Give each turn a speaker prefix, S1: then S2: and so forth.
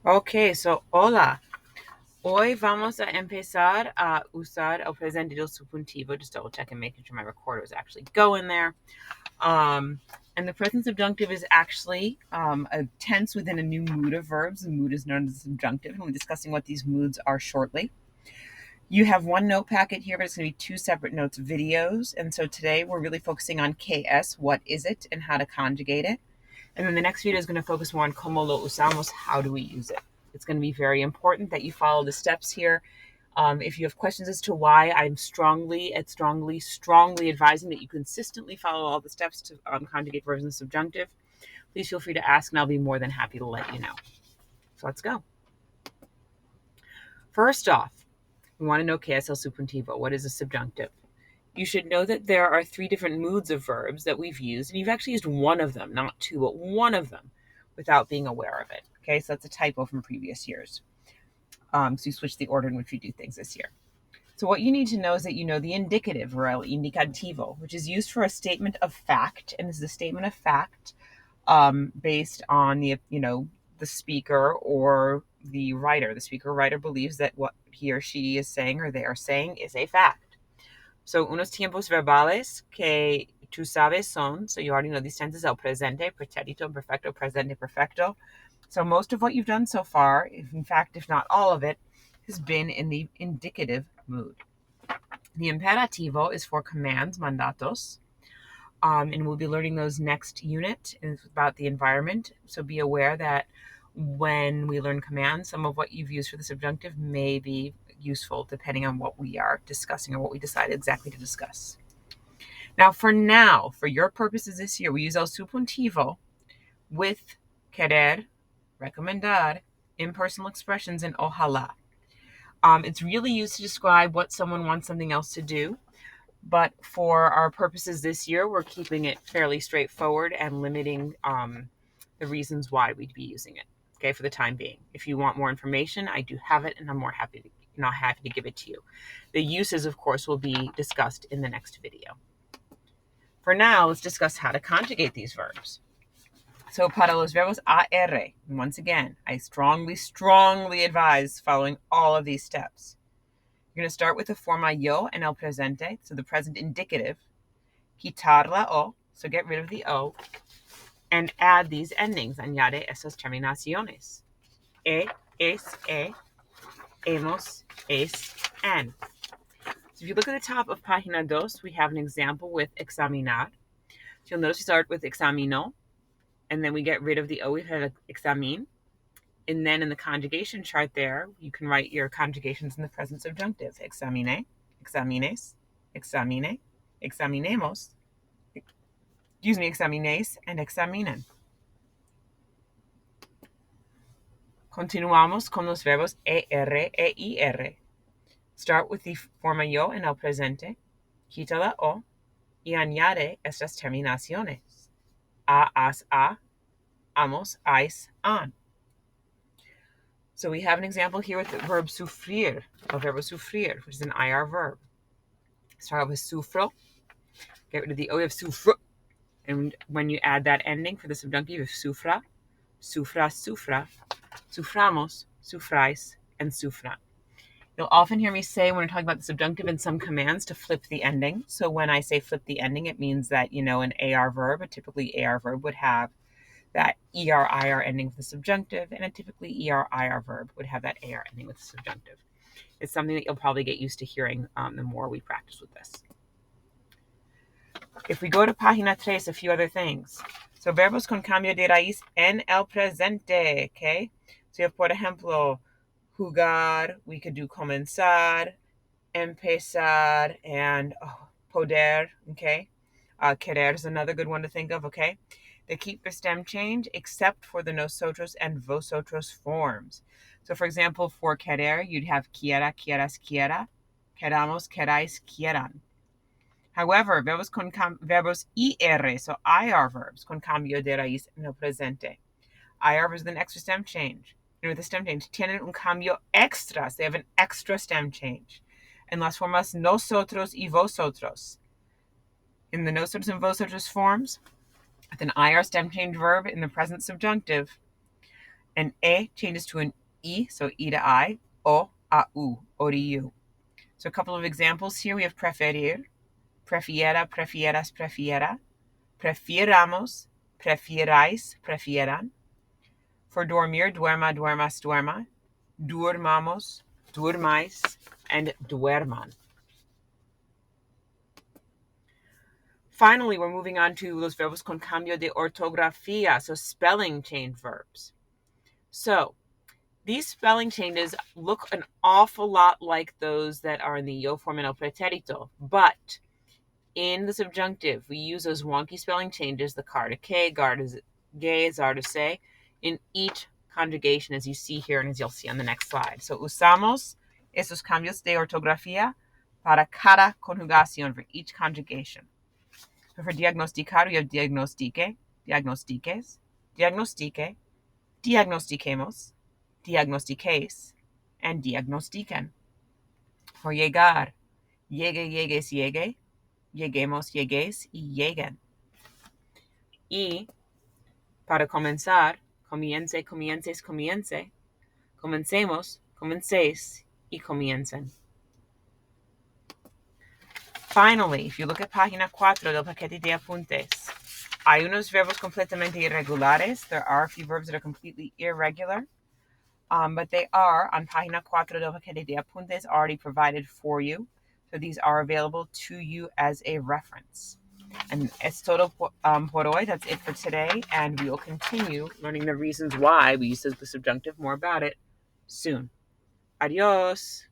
S1: Ok, so hola. Hoy vamos a empezar a usar el presente del subjuntivo. Just double check and making sure my recorder is actually going there. And the present subjunctive is actually a tense within a new mood of verbs. The mood is known as the subjunctive, and we'll be discussing what these moods are shortly. You have one note packet here, but it's going to be two separate notes videos. And so today we're really focusing on KS, what is it, and how to conjugate it. And then the next video is going to focus more on como lo usamos, how do we use it. It's going to be very important that you follow the steps here. If you have questions as to why, I'm strongly advising that you consistently follow all the steps to conjugate verbs in the subjunctive. Please feel free to ask, and I'll be more than happy to let you know. So let's go. First off, we want to know ¿qué es el subjuntivo? What is a subjunctive? You should know that there are three different moods of verbs that we've used, and you've actually used one of them, not two, but one of them without being aware of it. Okay, so that's a typo from previous years. So you switch the order in which you do things this year. So what you need to know is that you know the indicative, or el indicativo, which is used for a statement of fact, and is the statement of fact based on the speaker or the writer. The speaker or writer believes that what he or she is saying or they are saying is a fact. So unos tiempos verbales que tú sabes son, so you already know these tenses, el presente, pretérito, perfecto, presente, perfecto. So most of what you've done so far, if not all of it, has been in the indicative mood. The imperativo is for commands, mandatos, and we'll be learning those next unit. It's about the environment, so be aware that when we learn commands, some of what you've used for the subjunctive may be useful depending on what we are discussing or what we decide exactly to discuss. Now, for your purposes this year, we use el subjuntivo with querer, recomendar, impersonal expressions, and ojalá. It's really used to describe what someone wants something else to do, but for our purposes this year, we're keeping it fairly straightforward and limiting the reasons why we'd be using it, okay, for the time being. If you want more information, I do have it, and I'm happy to give it to you. The uses, of course, will be discussed in the next video. For now, let's discuss how to conjugate these verbs. So para los verbos AR, once again, I strongly advise following all of these steps. You're going to start with the forma yo and el presente, so the present indicative. Quitar la o, so get rid of the o, and add these endings. Añade esas terminaciones. Es, hemos, es, en. So if you look at the top of página 2, we have an example with examinar. So you'll notice we start with examino, and then we get rid of the o. We've had examin. And then in the conjugation chart there, you can write your conjugations in the present subjunctive. Examine, examines, examine, examinemos, examines, and examinen. Continuamos con los verbos er e ir. Start with the forma yo en el presente, quita la o, y añade estas terminaciones. A, as, a, amos, ais, an. So we have an example here with the verb sufrir, el verbo sufrir, which is an IR verb. Start with sufro, get rid of the o, you have sufro, and when you add that ending for the subjunctive, you have sufra, sufras, sufra, suframos, sufrais, and sufran. You'll often hear me say when we're talking about the subjunctive in some commands to flip the ending. So when I say flip the ending, it means that, an AR verb, a typically AR verb would have that ER-IR ending with the subjunctive, and a typically ER-IR verb would have that AR ending with the subjunctive. It's something that you'll probably get used to hearing the more we practice with this. If we go to página 3, a few other things. So verbos con cambio de raíz en el presente, okay? So you have, por ejemplo, jugar, we could do comenzar, empezar, and poder, okay? Querer is another good one to think of, okay? They keep the stem change except for the nosotros and vosotros forms. So for example, for querer, you'd have quiera, quieras, quiera, queramos, queráis, quieran. However, verbos IR, so IR verbs, con cambio de raíz en el presente. IR verbs with an extra stem change. And with a stem change, tienen un cambio extra. So they have an extra stem change. En las formas nosotros y vosotros. In the nosotros and vosotros forms, with an IR stem change verb in the present subjunctive, An E changes to an I, so I to I, O, a U, O to U. So a couple of examples here. We have preferir, prefiera, prefieras, prefiera, prefiramos, prefierais, prefieran. For dormir, duerma, duermas, duerma, durmamos, durmais, and duerman. Finally, we're moving on to los verbos con cambio de ortografía, so spelling change verbs. So these spelling changes look an awful lot like those that are in the yo form and el pretérito, but in the subjunctive, we use those wonky spelling changes, the car to que, gar to ge, zar to se, in each conjugation, as you see here and as you'll see on the next slide. So usamos esos cambios de ortografía para cada conjugación for each conjugation. So for diagnosticar, we have diagnostique, diagnostiques, diagnostique, diagnostiquemos, diagnostiquéis, and diagnostiquen. For llegar, llegue, llegues, llegue, lleguemos, lleguéis, y lleguen. Y para comenzar, comience, comiences, comience, comencemos, comencéis, y comiencen. Finally, if you look at página 4 del paquete de apuntes, hay unos verbos completamente irregulares. There are a few verbs that are completely irregular, but they are on página 4 del paquete de apuntes already provided for you. So these are available to you as a reference. And it's todo por hoy. That's it for today. And we will continue learning the reasons why we use the subjunctive, more about it, soon. Adios.